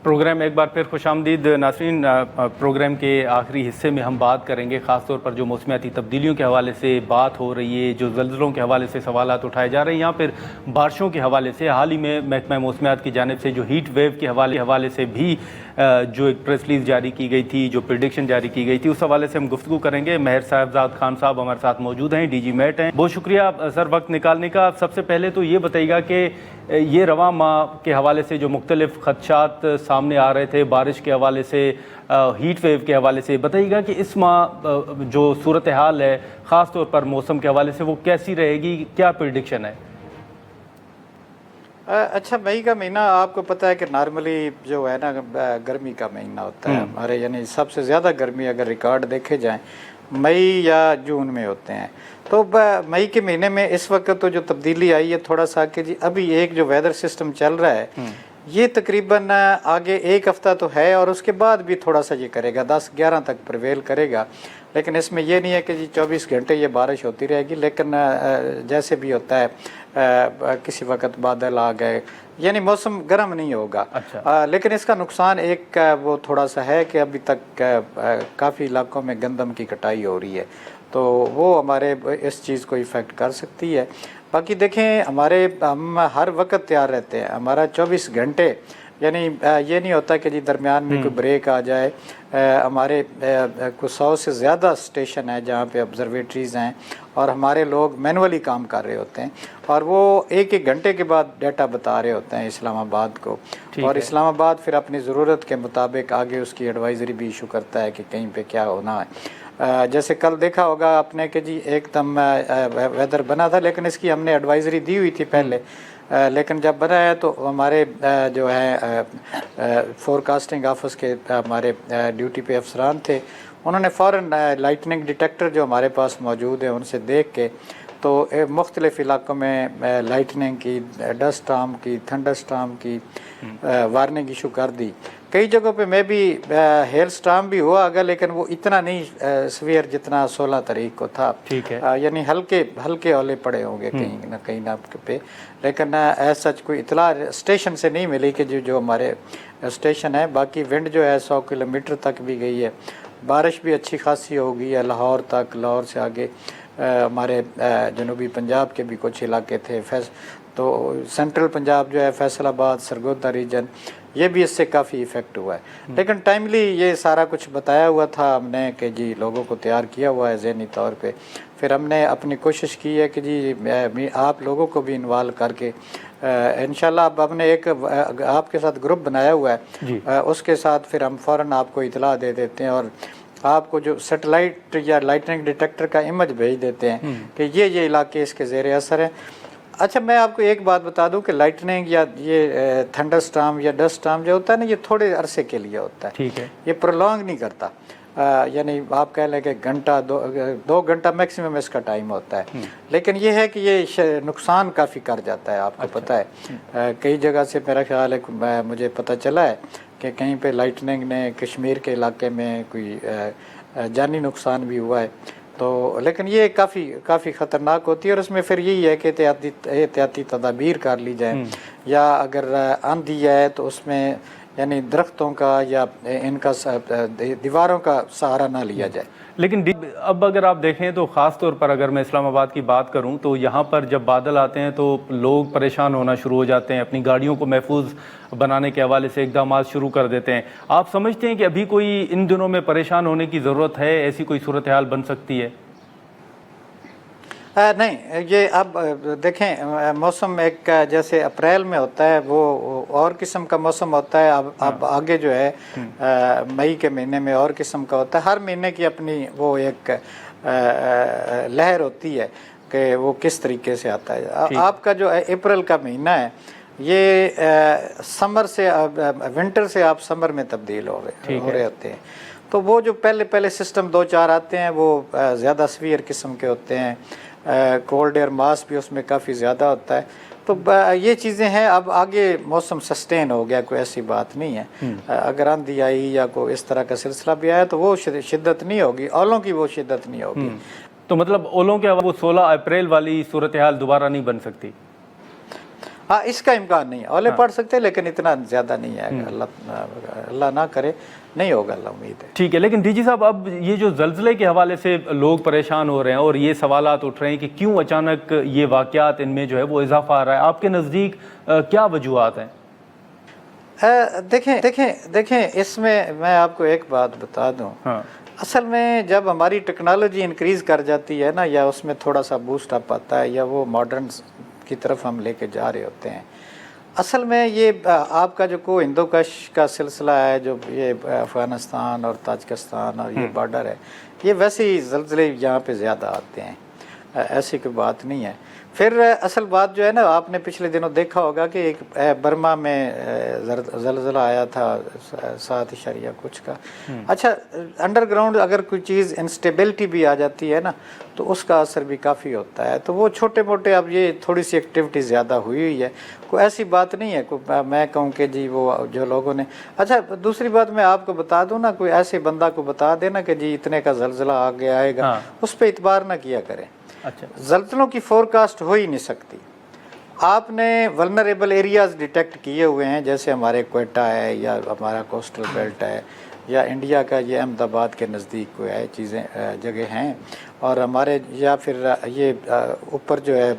Programme में एक बार फिर खुशामदीद नाज़रीन। प्रोग्राम के आखिरी हिस्से में हम बात करेंगे ख़ास तौर पर जो मौसमियाती तब्दीलियों के हवाले से बात हो रही है, जो ज़लज़लों के हवाले से सवालात उठाए जा रहे हैं, यहाँ पर बारिशों के हवाले से हाल ही में महकमा मौसमियात की जानिब से जो हीट वेव के हवाले से भी जो एक प्रेस रिलीज़ जारी की गई थी, जो प्रेडिक्शन जारी की गई थी, उस हवाले से हम गुफ्तगू करेंगे। महर साहबजाद खान साहब हमारे साथ मौजूद हैं, DG मेट हैं। बहुत शुक्रिया सर वक्त निकालने का। सबसे पहले तो ये बताइएगा कि ये रवां माह के हवाले से जो मुख्तलिफ खदशात सामने आ रहे थे, बारिश के हवाले से, हीट वेव के हवाले से, बताइएगा कि इस माह जो सूरत हाल है ख़ास तौर पर मौसम के हवाले से वो कैसी रहेगी, क्या प्रेडिक्शन है? अच्छा, मई का महीना आपको पता है कि नॉर्मली जो है ना गर्मी का महीना होता है हमारे, यानी सबसे ज़्यादा गर्मी अगर रिकॉर्ड देखे जाएं मई या जून में होते हैं। तो मई के महीने में इस वक्त तो जो तब्दीली आई है थोड़ा सा कि जी अभी एक जो वेदर सिस्टम चल रहा है ये तकरीबन आगे एक हफ़्ता तो है और उसके बाद भी थोड़ा सा ये करेगा, 10-11 तक प्रिवेल करेगा। लेकिन इसमें ये नहीं है कि जी 24 घंटे ये बारिश होती रहेगी, लेकिन जैसे भी होता है किसी वक्त बादल आ गए, यानी मौसम गर्म नहीं होगा। अच्छा। लेकिन इसका नुकसान एक वो थोड़ा सा है कि अभी तक काफ़ी इलाकों में गंदम की कटाई हो रही है, तो वो हमारे इस चीज़ को इफ़ेक्ट कर सकती है। बाकी देखें हम हर वक्त तैयार रहते हैं, हमारा 24 घंटे, यानी ये नहीं होता कि जी दरमियान में कोई ब्रेक आ जाए। हमारे कुछ 100 से ज़्यादा स्टेशन है जहाँ पे ऑब्जर्वेटरीज़ हैं और हमारे लोग मैनुअली काम कर रहे होते हैं और वो एक एक घंटे के बाद डाटा बता रहे होते हैं इस्लामाबाद को, और इस्लामाबाद फिर अपनी ज़रूरत के मुताबिक आगे उसकी एडवाइज़री भी इशू करता है कि कहीं पे क्या होना है। जैसे कल देखा होगा आपने कि जी एकदम वेदर बना था, लेकिन इसकी हमने एडवाइज़री दी हुई थी पहले, लेकिन जब बना है तो हमारे जो है फोरकास्टिंग ऑफिस के हमारे ड्यूटी पे अफसरान थे, उन्होंने फ़ौरन लाइटनिंग डिटेक्टर जो हमारे पास मौजूद है उनसे देख के तो मुख्तलिफ़ इलाक़ों में लाइटनिंग की, डस्ट स्टॉर्म की, थंडर स्टॉर्म की वार्निंग इशू कर दी। कई जगहों पे मैं भी हेल स्टॉर्म भी हुआ अगर, लेकिन वो इतना नहीं सवेयर जितना 16 तारीख को था। ठीक है। यानी हल्के ओले पड़े होंगे कहीं ना पे, लेकिन ऐसा सच कोई इतला स्टेशन से नहीं मिली कि जो हमारे स्टेशन है। बाकी विंड जो है 100 किलोमीटर तक भी गई है, बारिश भी अच्छी खासी हो गई है लाहौर तक, लाहौर से आगे हमारे जनूबी पंजाब के भी कुछ इलाके थे, तो सेंट्रल पंजाब जो है फैसलाबाद, सरगोदा रीजन, ये भी इससे काफ़ी इफ़ेक्ट हुआ है। लेकिन टाइमली ये सारा कुछ बताया हुआ था हमने कि जी लोगों को तैयार किया हुआ है ज़हनी तौर पे। फिर हमने अपनी कोशिश की है कि जी आप लोगों को भी इन्वॉल्व करके इंशाल्लाह अब हमने एक आपके साथ ग्रुप बनाया हुआ है, उसके साथ फिर हम फ़ौरन आपको इतला दे देते हैं और आपको जो सैटेलाइट या लाइटनिंग डिटेक्टर का इमेज भेज देते हैं कि ये इलाके इसके ज़ेरे असर हैं। अच्छा, मैं आपको एक बात बता दूं कि लाइटनिंग या ये थंडर स्टॉर्म या डस्ट स्टॉर्म जो होता है ना, ये थोड़े अरसे के लिए होता है। ठीक है। ये प्रोलॉन्ग नहीं करता, यानी आप कह लें कि घंटा दो घंटा मैक्सिमम इसका टाइम होता है। लेकिन ये है कि ये नुकसान काफ़ी कर जाता है, आपको पता है। कई जगह से मेरा ख्याल है मुझे पता चला है कि कहीं पे लाइटनिंग ने कश्मीर के इलाके में कोई जानी नुकसान भी हुआ है। तो लेकिन ये काफ़ी ख़तरनाक होती है और उसमें फिर यही है कि एहतियाती तदाबीर कर ली जाए, या अगर आंधी है तो उसमें यानी दरख्तों का या इनका दीवारों का सहारा ना लिया जाए। लेकिन अब अगर आप देखें तो ख़ास तौर पर अगर मैं इस्लामाबाद की बात करूं तो यहाँ पर जब बादल आते हैं तो लोग परेशान होना शुरू हो जाते हैं, अपनी गाड़ियों को महफूज बनाने के हवाले से इक़दाम शुरू कर देते हैं। आप समझते हैं कि अभी कोई इन दिनों में परेशान होने की ज़रूरत है, ऐसी कोई सूरत हाल बन सकती है? नहीं, ये अब देखें मौसम एक जैसे अप्रैल में होता है वो और किस्म का मौसम होता है, अब आगे जो है मई के महीने में और किस्म का होता है। हर महीने की अपनी वो एक लहर होती है कि वो किस तरीके से आता है। आपका जो अप्रैल का महीना है ये समर से विंटर से आप समर में तब्दील हो रहे होते हैं। तो वो जो पहले सिस्टम 2-4 आते हैं वो ज़्यादा सवीयर किस्म के होते हैं, कोल्ड एयर मास भी उसमें काफ़ी ज़्यादा होता है। तो ये चीज़ें हैं। अब आगे मौसम सस्टेन हो गया, कोई ऐसी बात नहीं है। अगर आंधी आई या कोई इस तरह का सिलसिला भी आया तो वो शिद्दत नहीं होगी, ओलों की वो शिद्दत नहीं होगी। तो मतलब ओलों के वो 16 अप्रैल वाली सूरत हाल दोबारा नहीं बन सकती? हाँ, इसका इम्कान नहीं है, ओले पड़ सकते हैं लेकिन इतना ज़्यादा नहीं है, अल्लाह ना करे, नहीं होगा, अल्लाह उम्मीद है। ठीक है, लेकिन डीजी साहब अब ये जो ज़लज़ले के हवाले से लोग परेशान हो रहे हैं और ये सवालात उठ रहे हैं कि क्यों अचानक ये वाक़यात इनमें जो है वो इजाफा आ रहा है, आपके नज़दीक क्या वजूहात हैं? देखें इसमें मैं आपको एक बात बता दूं, हाँ, असल में जब हमारी टेक्नोलॉजी इंक्रीज़ कर जाती है ना, या उसमें थोड़ा सा बूस्ट अप आता है, या वो मॉडर्न की तरफ हम लेके जा रहे होते हैं, असल में ये आपका जो को हिंदोकश का सिलसिला है, जो ये अफ़गानिस्तान और ताजिकिस्तान और ये बॉर्डर है, ये वैसे ही ज़लज़ले यहाँ पे ज़्यादा आते हैं, ऐसी कोई बात नहीं है। फिर असल बात जो है ना, आपने पिछले दिनों देखा होगा कि एक बर्मा में ज़लज़ला आया था 7 कुछ का। अच्छा, अंडरग्राउंड अगर कोई चीज़ इंस्टेबिलिटी भी आ जाती है ना, तो उसका असर भी काफ़ी होता है। तो वो छोटे मोटे, अब ये थोड़ी सी एक्टिविटी ज़्यादा हुई है, कोई ऐसी बात नहीं है, कोई मैं कहूँ कि जी वो जो लोगों ने। अच्छा, दूसरी बात मैं आपको बता दूँ ना, कोई ऐसे बंदा को बता देना कि जी इतने का ज़लज़ला आगे आएगा, हाँ। उस पर इतबार ना किया करें। अच्छा, ज़लज़लों की फोरकास्ट हो ही नहीं सकती। आपने वल्नरेबल एरियाज़ डिटेक्ट किए हुए हैं, जैसे हमारे क्वेटा है, या हमारा कोस्टल बेल्ट है, या इंडिया का ये अहमदाबाद के नज़दीक कोई है चीज़ें जगह हैं, और हमारे या फिर ये ऊपर जो है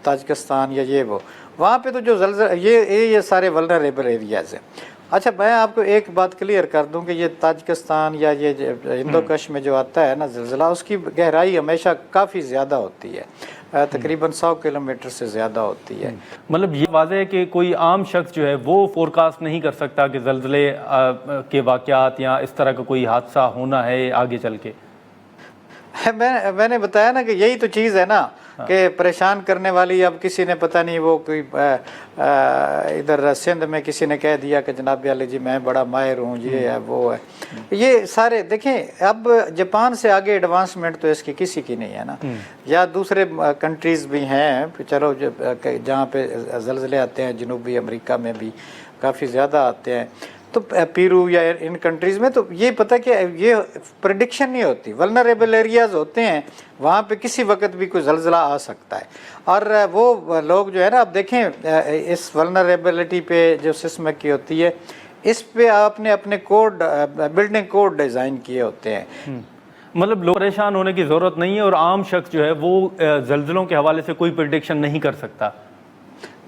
ताजिकिस्तान या ये वो, वहाँ पे तो जो ज़लज़ला ये सारे वल्नरेबल एरियाज़ हैं। अच्छा, मैं आपको एक बात क्लियर कर दूं कि ये ताजिकिस्तान या ये हिंदोकश में जो आता है ना ज़लज़ला, उसकी गहराई हमेशा काफ़ी ज़्यादा होती है, तकरीबन 100 किलोमीटर से ज़्यादा होती है। मतलब ये वाज़ेह है कि कोई आम शख्स जो है वो फोरकास्ट नहीं कर सकता कि ज़लज़ले के वाक़यात या इस तरह का कोई हादसा होना है आगे चल के। मैंने बताया ना कि यही तो चीज़ है ना, कि परेशान करने वाली। अब किसी ने पता नहीं वो कोई इधर सिंध में किसी ने कह दिया कि जनाब वाले जी मैं बड़ा माहिर हूँ, ये है वो है, ये सारे देखें। अब जापान से आगे एडवांसमेंट तो इसकी किसी की नहीं है ना, या दूसरे कंट्रीज़ भी हैं, चलो जहाँ पे ज़लज़ले आते हैं, जनूबी अमेरिका में भी काफ़ी ज़्यादा आते हैं, तो पेरू या इन कंट्रीज़ में तो ये पता कि ये प्रेडिक्शन नहीं होती, वल्नरेबल एरियाज़ होते हैं, वहाँ पे किसी वक्त भी कोई ज़लज़ला आ सकता है। और वो लोग जो है ना, अब देखें इस वल्नरेबिलिटी पे जो सिस्मिक की होती है, इस पे आपने अपने कोड, बिल्डिंग कोड डिज़ाइन किए होते हैं। मतलब लोग परेशान होने की ज़रूरत नहीं है, और आम शख्स जो है वो ज़लज़लों के हवाले से कोई प्रेडिक्शन नहीं कर सकता,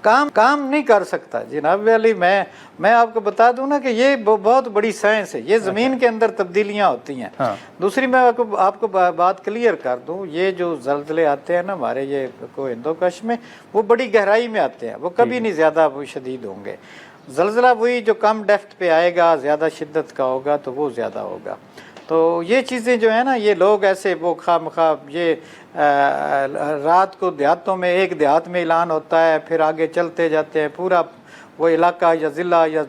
काम नहीं कर सकता। जनाब वाली मैं आपको बता दूं ना कि ये बहुत बड़ी साइंस है, ये ज़मीन के अंदर तब्दीलियां होती हैं। हाँ। दूसरी मैं आपको बात क्लियर कर दूं, ये जो ज़लज़ले आते हैं ना हमारे ये को हिंदोकश में, वो बड़ी गहराई में आते हैं, वो कभी नहीं ज़्यादा शदीद होंगे। ज़लज़ला वही जो कम डेप्थ पे आएगा, ज़्यादा शिद्दत का होगा, तो वो ज़्यादा होगा। तो ये चीज़ें जो है ना, ये लोग ऐसे वो खामखा ये रात को देहातों में, एक देहात में ऐलान होता है, फिर आगे चलते जाते हैं, पूरा वो इलाका या ज़िला या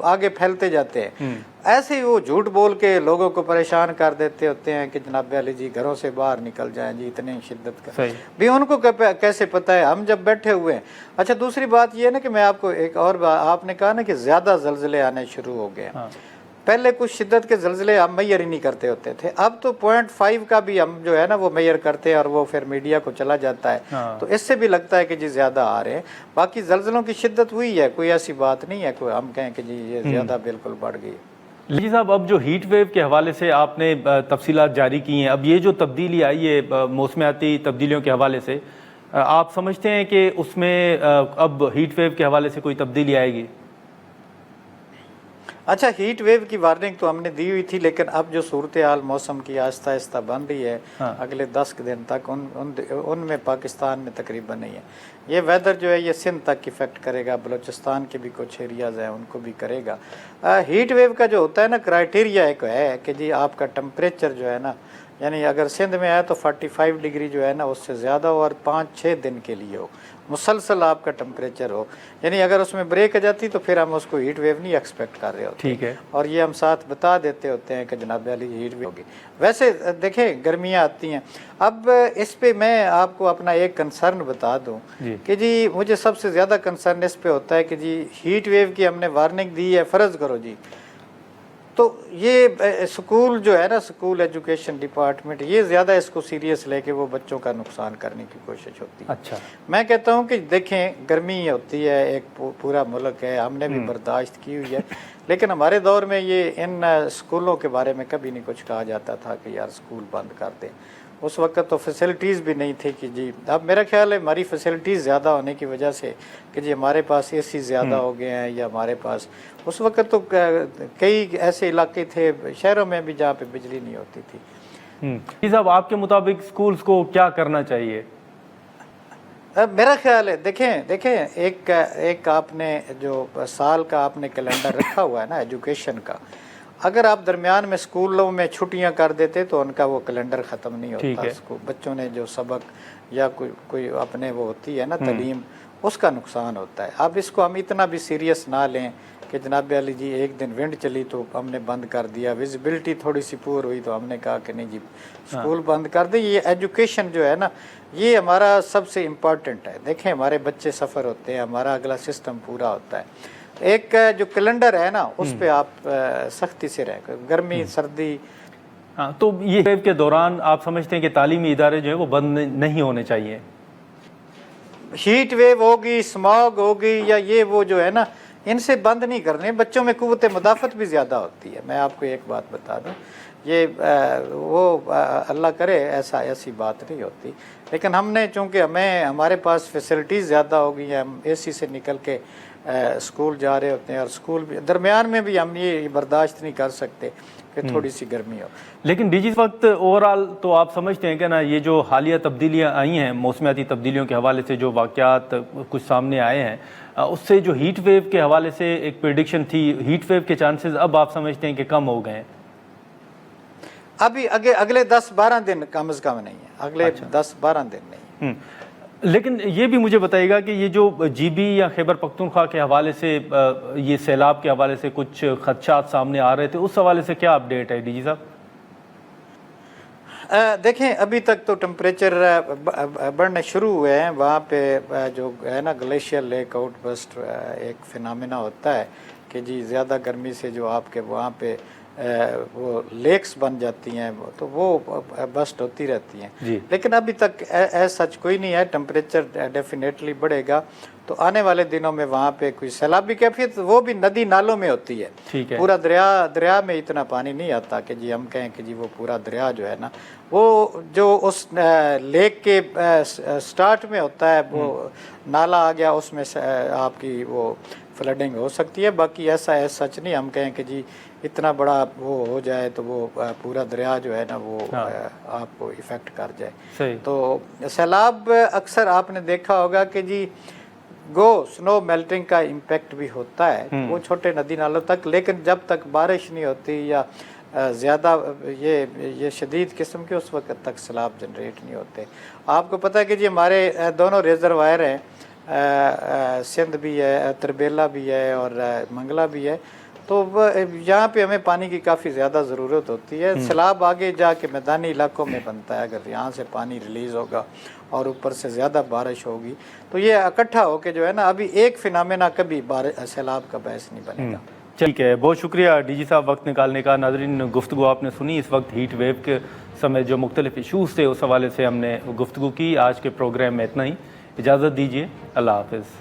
आगे फैलते जाते हैं। ऐसे ही वो झूठ बोल के लोगों को परेशान कर देते होते हैं कि जनाब अली जी घरों से बाहर निकल जाएं जी, इतनी शिद्दत का भी उनको कैसे पता है, हम जब बैठे हुए हैं। अच्छा, दूसरी बात ये है ना कि मैं आपको एक और बात, आपने कहा ना कि ज़्यादा ज़लज़ले आने शुरू हो गए। हाँ। पहले कुछ शिद्दत के ज़लज़ले हम मैयर ही नहीं करते होते थे, अब तो 0.5 का भी हम जो है ना वो मैयर करते हैं, और वो फिर मीडिया को चला जाता है। हाँ। तो इससे भी लगता है कि जी ज़्यादा आ रहे हैं। बाकी ज़लज़लों की शिद्दत हुई है, कोई ऐसी बात नहीं है कोई हम कहें कि जी ये ज़्यादा बिल्कुल बढ़ गई। जी साहब, अब जो हीट वेव के हवाले से आपने तफसीलात जारी की हैं, अब ये जो तब्दीली आई है मौसमियाती तब्दीलियों के हवाले से, आप समझते हैं कि उसमें अब हीट वेव के हवाले से कोई तब्दीली आएगी? अच्छा, हीट वेव की वार्निंग तो हमने दी हुई थी, लेकिन अब जो सूरत हाल मौसम की आहिस्ता आहिस्ता बन रही है, हाँ। अगले 10 दिन तक उनमें पाकिस्तान में तकरीबन नहीं है। ये वेदर जो है ये सिंध तक इफेक्ट करेगा, बलूचिस्तान के भी कुछ एरियाज़ हैं उनको भी करेगा। हीट वेव का जो होता है ना क्राइटेरिया एक है कि जी आपका टेम्परेचर जो है ना, यानी अगर सिंध में है तो 45 डिग्री जो है ना उससे ज़्यादा हो, और 5-6 दिन के लिए हो, मुसलसल आपका टेम्परेचर हो। यानी अगर उसमें ब्रेक आ जाती तो फिर हम उसको हीट वेव नहीं एक्सपेक्ट कर रहे होते। ठीक है। और ये हम साथ बता देते होते हैं कि जनाब वाली हीट वेव होगी। वैसे देखें गर्मियाँ आती हैं। अब इस पे मैं आपको अपना एक कंसर्न बता दूं कि जी मुझे सबसे ज़्यादा कंसर्न इस पे होता है कि जी हीट वेव की हमने वार्निंग दी है, फ़र्ज़ करो जी تو یہ اسکول جو ہے نا، اسکول ایجوکیشن ڈپارٹمنٹ، یہ زیادہ اس کو سیریس لے کے وہ بچوں کا نقصان کرنے کی کوشش ہوتی ہے۔ اچھا، میں کہتا ہوں کہ دیکھیں، گرمی ہوتی ہے، ایک پورا ملک ہے، ہم نے بھی برداشت کی ہوئی ہے، لیکن ہمارے دور میں یہ ان اسکولوں کے بارے میں کبھی نہیں کچھ کہا جاتا تھا کہ یار اسکول بند کر دیں۔ اس وقت تو فیسلٹیز بھی نہیں تھی کہ جی، اب میرا خیال ہے ہماری فیسلٹیز زیادہ ہونے کی وجہ سے کہ جی ہمارے پاس اے سی زیادہ ہو گئے ہیں، یا ہمارے پاس اس وقت تو کئی ایسے علاقے تھے شہروں میں بھی جہاں پہ بجلی نہیں ہوتی تھی۔ جی صاحب، آپ کے مطابق اسکولس کو کیا کرنا چاہیے؟ میرا خیال ہے دیکھیں ایک آپ نے جو سال کا آپ نے کیلنڈر رکھا ہوا ہے نا ایجوکیشن کا، اگر آپ درمیان میں اسکولوں میں چھٹیاں کر دیتے تو ان کا وہ کیلنڈر ختم نہیں ہوتا۔ بچوں نے جو سبق یا کوئی اپنے وہ ہوتی ہے نا تعلیم، اس کا نقصان ہوتا ہے۔ اب اس کو ہم اتنا بھی سیریس نہ لیں کہ جناب علی جی ایک دن ونڈ چلی تو ہم نے بند کر دیا، ویزیبلٹی تھوڑی سی پور ہوئی تو ہم نے کہا کہ نہیں جی اسکول بند کر دیں۔ یہ ایجوکیشن جو ہے نا، یہ ہمارا سب سے امپورٹنٹ ہے۔ دیکھیں ہمارے بچے سفر ہوتے ہیں، ہمارا اگلا سسٹم پورا ہوتا ہے۔ ایک جو کیلنڈر ہے نا، اس پہ آپ سختی سے رہیں، گرمی سردی۔ تو یہ ویو کے دوران آپ سمجھتے ہیں کہ تعلیمی ادارے جو ہیں وہ بند نہیں ہونے چاہیے؟ ہیٹ ویو ہوگی، اسماگ ہوگی، یا یہ وہ جو ہے نا، ان سے بند نہیں کرنے۔ بچوں میں قوت مدافعت بھی زیادہ ہوتی ہے۔ میں آپ کو ایک بات بتا دوں، یہ وہ اللہ کرے ایسی بات نہیں ہوتی، لیکن ہم نے چونکہ ہمارے پاس فیسلٹیز زیادہ ہو گئی ہیں، ہم اے سی سے نکل کے اسکول جا رہے ہوتے ہیں، اور اسکول بھی درمیان میں بھی ہم یہ برداشت نہیں کر سکتے کہ تھوڑی سی گرمی ہو۔ لیکن ڈی جی اس وقت اوورآل تو آپ سمجھتے ہیں کہ نا، یہ جو حالیہ تبدیلیاں آئی ہیں موسمیاتی تبدیلیوں کے حوالے سے، جو واقعات کچھ سامنے آئے ہیں، اس سے جو ہیٹ ویو کے حوالے سے ایک پریڈکشن تھی، ہیٹ ویو کے چانسز اب آپ سمجھتے ہیں کہ کم ہو گئے ہیں؟ ابھی اگلے 10-12 دن کم از کم نہیں ہے، اگلے 10-12 دن نہیں۔ لیکن یہ بھی مجھے بتائیے گا کہ یہ جو جی بی یا خیبر پختونخوا کے حوالے سے یہ سیلاب کے حوالے سے کچھ خدشات سامنے آ رہے تھے، اس حوالے سے کیا اپڈیٹ ہے ڈی جی صاحب؟ دیکھیں ابھی تک تو ٹمپریچر بڑھنے شروع ہوئے ہیں۔ وہاں پہ جو ہے نا گلیشیئر لیک آؤٹ بسٹ ایک فینامنا ہوتا ہے کہ جی زیادہ گرمی سے جو آپ کے وہاں پہ وہ لیکس بن جاتی ہیں، تو وہ بسٹ ہوتی رہتی ہیں، لیکن ابھی تک سچ کوئی نہیں ہے۔ ٹمپریچر ڈیفینیٹلی بڑھے گا تو آنے والے دنوں میں وہاں پہ کوئی سیلابی کیفیت، وہ بھی ندی نالوں میں ہوتی ہے، پورا دریا میں اتنا پانی نہیں آتا کہ جی ہم کہیں کہ جی وہ پورا دریا جو ہے نا، وہ جو اس لیک کے سٹارٹ میں ہوتا ہے، وہ نالا آ گیا، اس میں آپ کی وہ فلڈنگ ہو سکتی ہے۔ باقی ایسا سچ نہیں ہم کہیں کہ جی اتنا بڑا وہ ہو جائے تو وہ پورا دریا جو ہے نا وہ آپ کو ایفیکٹ کر جائے۔ تو سیلاب اکثر آپ نے دیکھا ہوگا کہ جی سنو میلٹنگ کا امپیکٹ بھی ہوتا ہے وہ چھوٹے ندی نالوں تک، لیکن جب تک بارش نہیں ہوتی یا زیادہ یہ شدید قسم کے، اس وقت تک سیلاب جنریٹ نہیں ہوتے۔ آپ کو پتہ ہے کہ جی ہمارے دونوں ریزروائر ہیں، سندھ بھی ہے، تربیلا بھی ہے اور منگلا بھی ہے، تو یہاں پہ ہمیں پانی کی کافی زیادہ ضرورت ہوتی ہے۔ سیلاب آگے جا کے میدانی علاقوں میں بنتا ہے، اگر یہاں سے پانی ریلیز ہوگا اور اوپر سے زیادہ بارش ہوگی تو یہ اکٹھا ہو کے جو ہے نا، ابھی ایک فینامنا کبھی سیلاب کا باعث نہیں بنے گا۔ ٹھیک ہے، بہت شکریہ ڈی جی صاحب وقت نکالنے کا۔ ناظرین، گفتگو آپ نے سنی، اس وقت ہیٹ ویو کے سمیت جو مختلف ایشوز تھے اس حوالے سے ہم نے گفتگو کی۔ آج کے پروگرام میں اتنا ہی، اجازت دیجیے، اللہ حافظ۔